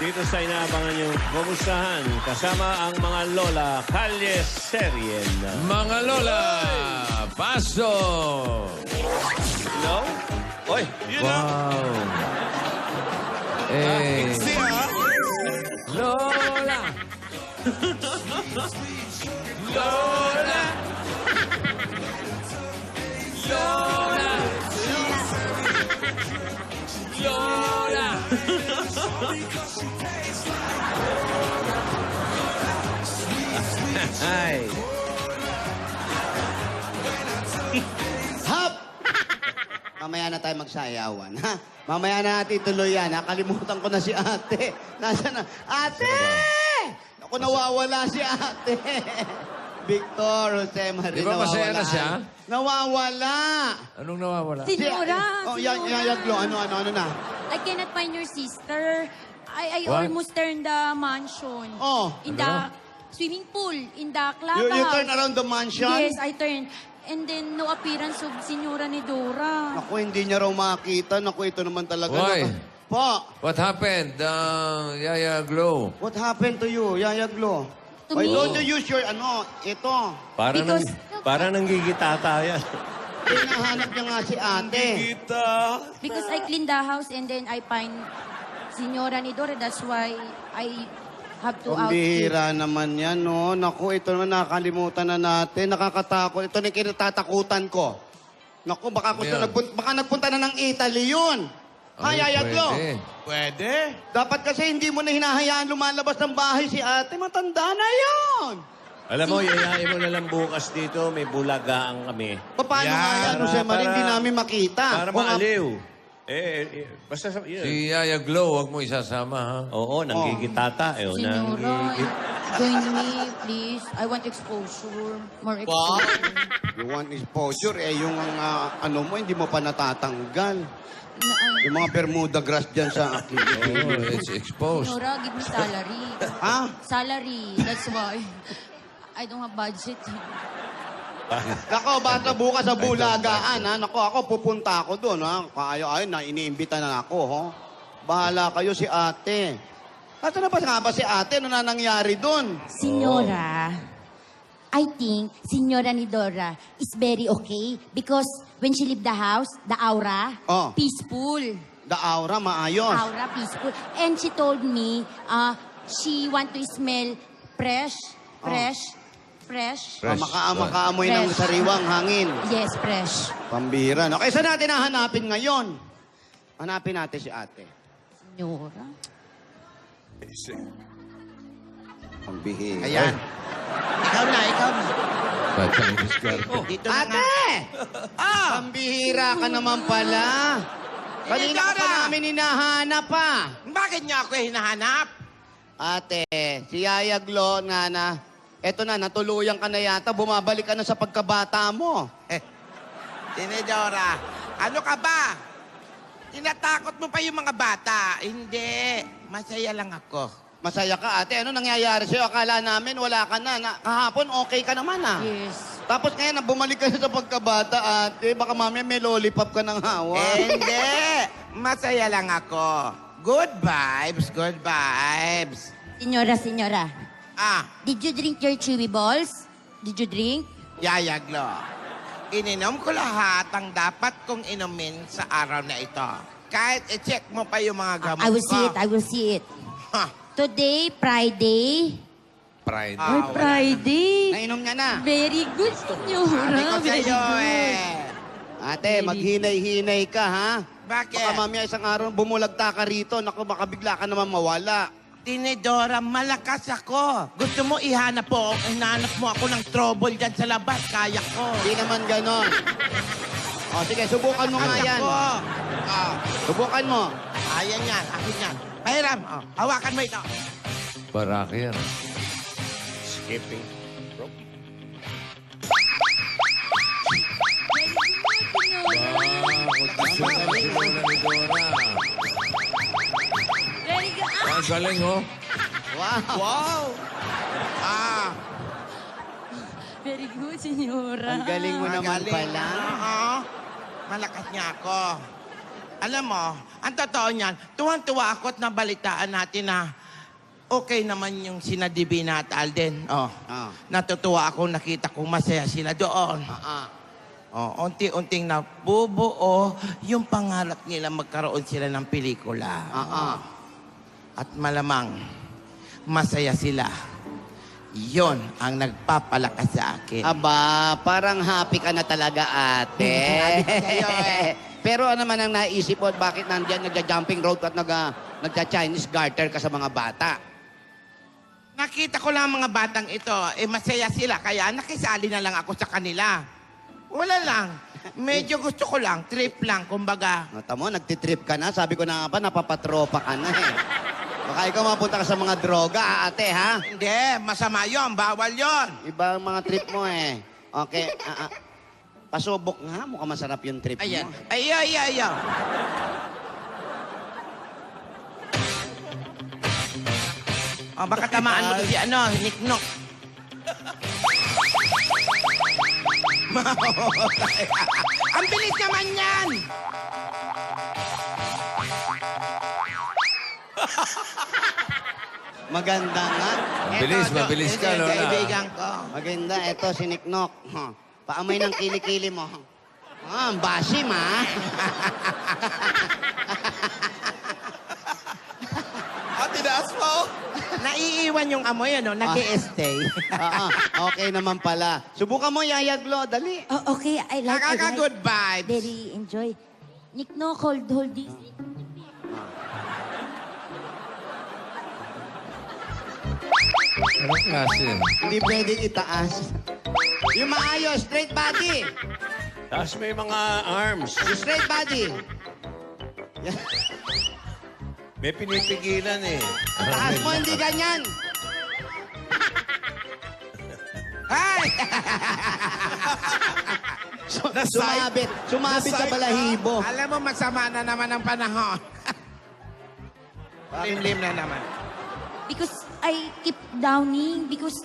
dito sa inaabangan niyong kumustahan kasama ang mga lola Kalye Serien. Mga lola, paso! No? Oy, yun na. Wow! Eh, Lola! Lola! Lola! Lola! Ay. Hap! Mamaya na tayo magsayawan, ha? Mamaya na natin tuloy yan, ha? Kalimutan ko na si ate. Nasaan na? Ate! Ako, nawawala si ate. Victor, Jose Marie, Di ba masaya na siya? Nawawala. Anong nawawala? Senora, Oh, yaglo. Ano na? I cannot find your sister. I What? almost turned the mansion. Oh. In the swimming pool, in the clubhouse. You turn around the mansion? Yes, I turned. And then, no appearance of Senora ni Dora. Naku, hindi niya raw makita. Naku, ito naman talaga. Why? Po, What happened? Yaya Glow. what happened to you, Yayaglo? To Why me? don't you use your, ito? Parang, Because- parang nanggigitata yan. Hinahanap niya nga si ate. Because I clean the house and then I find Senora ni Dora. That's why I have to out. Pambihira naman yan, no? Naku, ito naman nakakalimutan na natin. Nakakatakot. Ito na yung kinatatakutan ko. Naku, baka nagpunta na ng Italy yun. Ha, Yayaglo? Pwede. Dapat kasi hindi mo na hinahayaan lumalabas ng bahay si ate. Matanda na yun. Alam mo, yayain mo na lang bukas dito. May bulagaan kami. Paano nga yan, Jose Marie? Hindi namin makita. Para Kung maaliw. Basta sa... Yun. Si Yaya Glow, huwag mo isasama, ha? Oo, nanggigitata. Senora, join me, please. I want exposure. More exposure. You want exposure, yung ano mo, hindi mo pa natatanggal. Yung mga Bermuda grass dyan sa activity. Oh, it's exposed. Senora, give me salary. Ha? Salary. That's why. I don't have budget. Nako, basta bukas sa Bulagaan, ha? Nako, ako pupunta ako doon, ha? Kaya, na iniimbita na ako, ho? Bahala kayo si ate. Ito na ba nga ba si ate? Ano na nangyari doon? Senora, I think Senora ni Dora is very okay because when she leave the house, the aura, Oh. peaceful. The aura, maayos. Aura, peaceful. And she told me, she want to smell fresh. Fresh. Makaamoy ng Fresh. sariwang hangin. Yes, fresh. Pambira. No? Kaya saan natin hahanapin ngayon? Hanapin natin si ate. Senora? Pambihira. Ayan. Ikaw na. Dito na nga. Ate! Pambihira ka naman pala. Kanina ka pa namin hinahanap pa. Bakit niyo ako hinahanap? Ate, si Yaya Glo, Nana, eto na, natuluyan ka na yata. Bumabalik ka na sa pagkabata mo. Tinidora, ano ka ba? Tinatakot mo pa yung mga bata. Hindi. Masaya lang ako. Masaya ka, ate. Ano nangyayari sa'yo? Akala namin wala ka na. Kahapon, okay ka naman, ah. Yes. Tapos ngayon, bumalik ka na sa pagkabata, ate. Baka mamaya may lollipop ka ng hawa. Hindi. Masaya lang ako. Good vibes, good vibes. Senora, did you drink your chewy balls? Did you drink? Yayaglo. Ininom ko lahat ang dapat kong inumin sa araw na ito. Kahit i-check mo pa yung mga gamot I will ko. see it. Ha. Today, Friday. Pride. Ay, Friday. Nainom niya na. Very good, Senora. Sabi ko Very sa'yo good. Ate, maghinay-hinay ka, ha? Bakit? Baka mamaya isang araw bumulagta ka rito. Naku, baka bigla ka naman mawala. Tinidora, malakas ako. Gusto mo ihanap mo ako ng trouble dyan sa labas. Kaya ko. Hindi naman ganon. O, sige, subukan mo nga Kaya yan. ko. Subukan mo. Ayan yan, akin yan. Pahiram, hawakan mo ito. Baraki yan. Skipping rope. Very good. Ang galing, oh. Wow. Wow! Very good, Senora. Ang galing mo naman Magaling. pala. Oo. Malakas niya ako. Alam mo, ang totoo niyan, tuwang-tuwa ako at nabalitaan natin na okay naman yung sina Divina at Alden. Oh. Ah. Natutuwa ako, nakita kong masaya sila doon. Oh, unti-unting nabubuo yung pangarap nila magkaroon sila ng pelikula. At malamang, masaya sila. Yon ang nagpapalakas sa akin. Aba, parang happy ka na talaga, ate. Kayo eh. Pero ano man ang naisip mo, bakit nandiyan nagja-jumping rope at nagja-Chinese garter ka sa mga bata? Nakita ko lang mga batang ito, masaya sila, kaya nakisali na lang ako sa kanila. Wala lang. Medyo gusto ko lang, trip lang, kumbaga. Tamo, nagtitrip ka na. Sabi ko na nga ba, napapatropa ka na eh. Baka ikaw mapunta ka sa mga droga, ate, ha? Hindi, masama yon, bawal yon. Iba ang mga trip mo eh. Okay, pasubok nga. Mukhang masarap yung trip Ayan. mo. Ayaw. Oh, baka tamaan mo si Niknok. Ang bilis naman yan! Maganda nga. Mabilis ka, Lola. Kaibigan ko. Maganda. Ito, si Niknok. Paamoy ng kilikili mo. Ang basim, ha? Tinaas mo? Naiiwan yung amoy, nag-i-stay. Okay naman pala. Subukan mo, Yaya Glo. Dali. Oh, okay, I like Nakaka-good vibes. Very enjoy. Nick, no, hold this. Anong klase yun? Hindi pwedeng itaas. Yung maayos, straight body. Tapos may mga arms. Yung straight body. May pinipigilan eh. Taas mo, hindi ganyan. Ay! Sumabit sa balahibo. Alam mo, masama na naman ang panahon. Limlim na naman. Because I keep downing because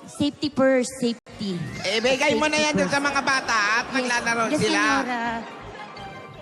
safety first, safety. Ibigay mo na yan dun sa mga bata at naglalaro Yes, sila. Senora.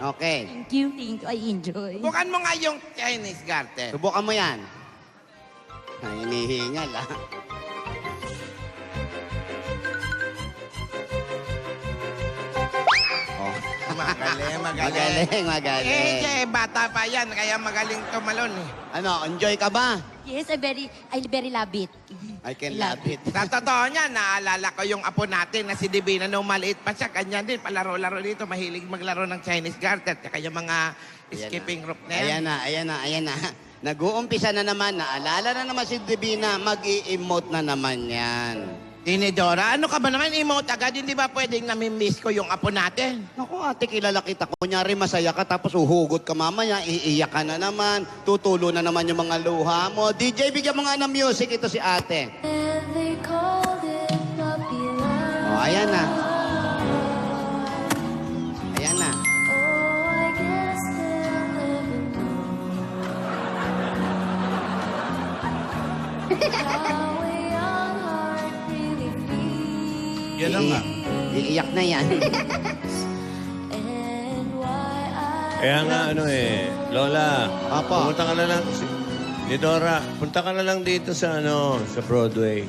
Okay. Thank you. I enjoy. Bukan mo nga yung Chinese garter. Subukan mo yan. Ay, hinihingal, ah. Oh. Magaling. Magaling. Bata pa yan, kaya magaling tumalon eh. Ano, enjoy ka ba? Yes, I very love it. I can love it. Sa totoo niya, naalala ko yung apo natin na si Divina nung maliit pa siya. Kanya din, palaro-laro dito. Mahilig maglaro ng Chinese garter. Kaya yung mga skipping rope na yan. Ayan na. Nag-uumpisa na naman. Naalala na naman si Divina. Mag-i-emote na naman yan. Tinidora, ano ka ba naman emote agad? Hindi ba pwedeng namimiss ko yung apo natin? Naku, ate, kilala kita. Kunyari masaya ka, tapos uhugot ka mamaya, iiyak ka na naman, tutulo na naman yung mga luha mo. DJ, bigyan mo nga ng music. Ito si ate. Oh, ayan na. Ayan na. Yan lang nga. Iiyak na yan. Kaya nga Lola, Apa. pumunta ka na lang. Ni Dora, punta ka na lang dito sa sa Broadway.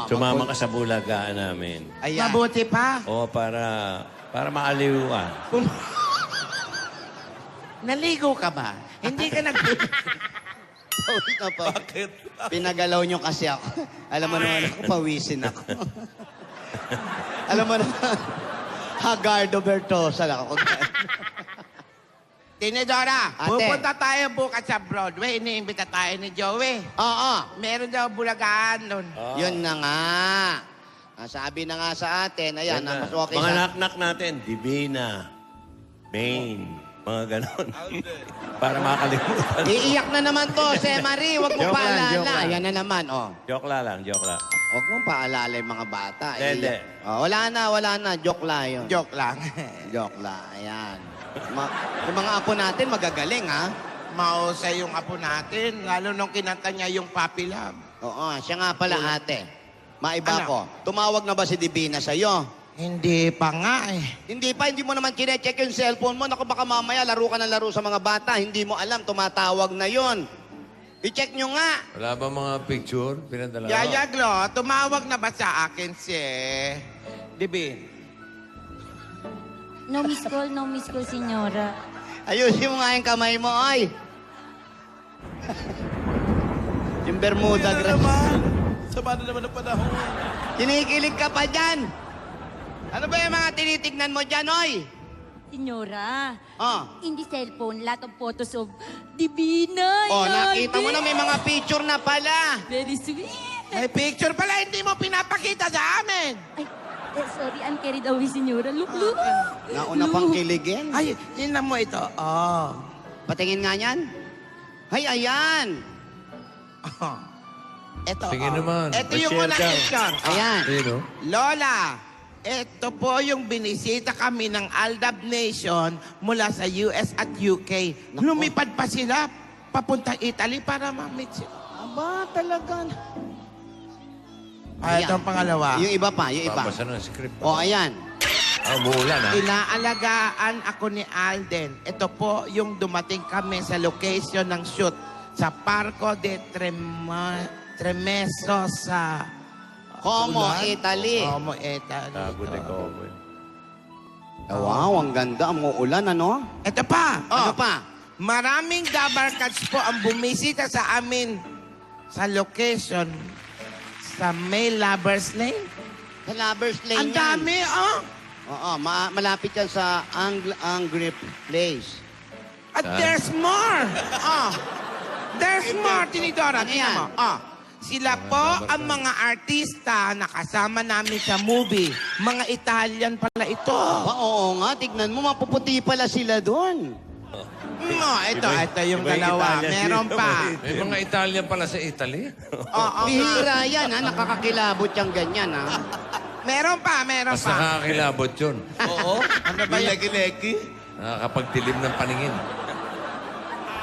Sumama ka sa bulagaan namin. Ayan. Mabuti pa. O para maaliw ka. Naligo ka ba? Hindi ka nag... Bakit? Pinagalaw nyo kasi ako. Alam mo naman ako, pawisin ako. Alam mo naman, Hagardo Bertosa lang ako. Tinidora, Ate. pupunta tayo bukas sa Broadway. Iniimbita tayo ni Joey. Oo. Meron daw bulagaan doon. Yun na nga. Sabi na nga sa atin, ayan, Yan na. mas okay Mga sa... knock-knock natin, Divina, Maine, mga ganon. Para makalimutan. Iiyak na naman to, Se Marie. Huwag mo Joke lang, paalala. joke lang. Ayan na naman, oh. Joke lang. Huwag mo paalala yung mga bata. Hindi. Iiyak. Oh, wala na. Joke lang yun. Joke lang. Joke lang. Ayan. Yung mga apo natin, magagaling, ha? Mausay yung apo natin, lalo nung kinanta niya yung Papi Love. Oo, siya nga pala, ate. Maiba Ano? ko. Tumawag na ba si Divina sa'yo? Hindi pa nga eh. Hindi pa, hindi mo naman kine-check yung cellphone mo. Naku, baka mamaya laro ka ng laro sa mga bata. Hindi mo alam, tumatawag na yon. I-check nyo nga. Wala ba mga picture? Pinadala? Yaya Glo, tumawag na ba sa akin si... Dibi? No miss call, senyora. Ayusin mo nga yung kamay mo, oy. Yung Bermuda grass. Sama na naman ang panahon. Kinikilig ka pa dyan. Ano ba yung mga tinitignan mo dyan, oy? Senyora, Oh. in the cellphone, lot of photos of Divina. Oh, Inaldi. nakita mo na may mga picture na pala. Very sweet. May picture pala, hindi mo pinapakita sa amin. Ay, sorry, I'm carried away, senyora. Look. Nauna pang kiligin. Ay, tingnan mo ito. Oh. Patingin nga yan. Ay, ayan. Ito, Tingin naman. Ito yung Share unang ka. picture. Ayan. Ayun, oh. Lola, ito po yung binisita kami ng Aldab Nation mula sa US at UK. Nako. Lumipad pa sila papunta Italy para ma-meet sila. Aba, talaga. Ah, ito ang pangalawa. Yung iba pa, yung iba. Babasa ng script. Oh, ayan. Umuulan, ha? Inaalagaan ako ni Alden. Ito po yung dumating kami sa location ng shoot sa Parco de Tremeso sa Como, Ulan? Italy. Como, Italy. Tago de Como. Wow, ang ganda. Ang uulan, ano? Ito pa. Ano pa? Maraming Dabar Cats po ang bumisita sa amin sa location sa May Lovers Lane. Sa Lovers Lane Ang yan. dami, oh. Oo, malapit yan sa Angry Place. At there's more. Oh. There's more, Tinidora. Ano Tingnan yan? mo. Oh. Sila po ang mga artista na kasama namin sa movie. Mga Italian pala ito. Ba, oo nga, tignan mo, mapuputi pala sila doon. Ito yung iba yung dalawa. Italian Meron dito, pa. May mga Italian pala sa Italy. Oo, Bihira yan, ha? Nakakakilabot yung ganyan, ha? Meron pa. Mas nakakakilabot yun. Oo. Ano ba yan? Leki-leki. Nakakapagdilim ng paningin.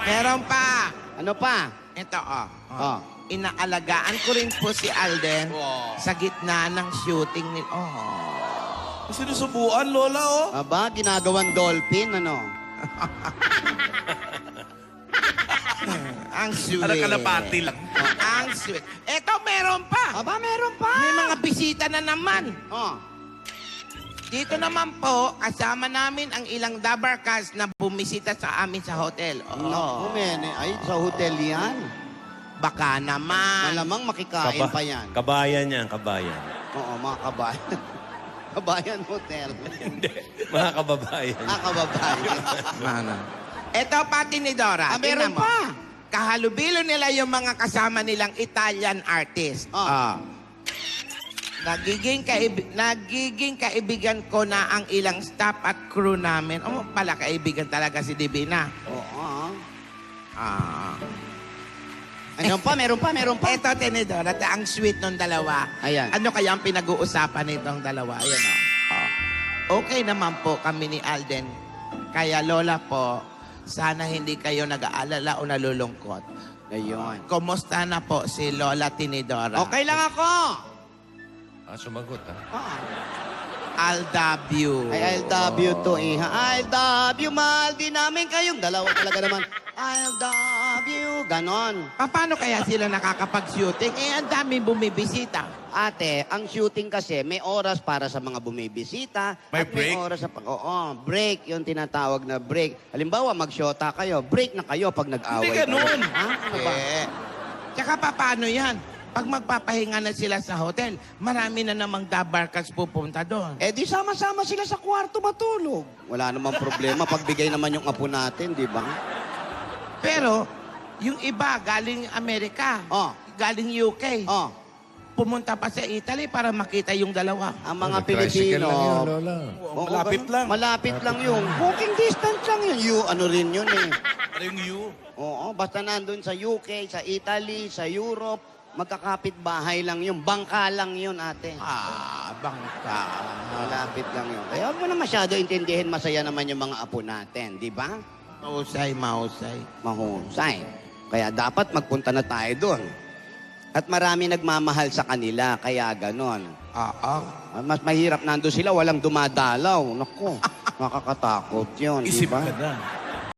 Meron pa. Ano pa? Ito, oh. Oh. Inaalagaan ko rin po si Alden Wow. sa gitna ng shooting ni... Oh. Sinusubuan, Lola, oh. Aba, ginagawang dolphin, ano? Ang sweet. Ano kalapati lang. Ang sweet. Ito, meron pa. Aba, meron pa. May mga bisita na naman. Oh. Dito naman po, kasama namin ang ilang Dabar Cats na bumisita sa amin sa hotel. Naku, men. Ay, sa hotel yan. Baka naman. Malamang makikain pa yan. Kabayan yan, kabayan. Oo, mga kabayan. Kabayan Hotel. Hindi, mga kababayan. Kababayan. Mana. Ito pati ni Dora. Ah, meron Tingnan mo. pa. Kahalubilo nila yung mga kasama nilang Italian artist. Ah. Nagiging kaibigan ko na ang ilang staff at crew namin. Oh, pala kaibigan talaga si Divina. Oo. Ah. Ano pa? Meron pa? Meron pa? Eto, Tenedor, at ang sweet nung dalawa. Ayan. Ano kaya ang pinag-uusapan nitong dalawa? Ayan o. Oh. Okay naman po kami ni Alden. Kaya Lola po, sana hindi kayo nag-aalala o nalulungkot. Ayun. Kumusta na po si Lola Tinidora? Okay lang ako. Sumagot, ha? I'll love you. I love you to, iha. I love you, mahal din namin kayong dalawa talaga naman. I love you. Ganon. Paano kaya sila nakakapag-shooting? Eh, ang dami bumibisita. Ate, ang shooting kasi, may oras para sa mga bumibisita. May at break? May oras sa Oo, break. Yung tinatawag na break. Halimbawa, mag-shota kayo. Break na kayo pag nag-away. Hindi ganun. kayo. Ha? Ano ba? Eh. Tsaka paano yan? Pag magpapahinga na sila sa hotel, marami na namang dabarkas pupunta doon. Eh, di sama-sama sila sa kwarto matulog. Wala namang problema. Pagbigay naman yung apo natin, di ba? Pero, yung iba galing Amerika, Oh. galing UK, Oh, pumunta pa sa Italy para makita yung dalawa. ang mga Tricycle Pilipino... lang yun, Lola. Oo, Malapit ganun. lang. Malapit lang yung. Walking distance lang yun. Ano rin yun eh. Ano yung you? Oo, basta nandun sa UK, sa Italy, sa Europe, magkakapit bahay lang yun. Bangka lang yun, ate. Bangka. Malapit lang yun. Kaya huwag mo na masyado intindihin, masaya naman yung mga apo natin, di ba? Mahusay, mahusay. Mahusay. Kaya dapat magpunta na tayo doon. At marami nagmamahal sa kanila, kaya ganon. Oo. Mas mahirap nando sila, walang dumadalaw. Naku, nakakatakot yun, di Isip ba? ka na.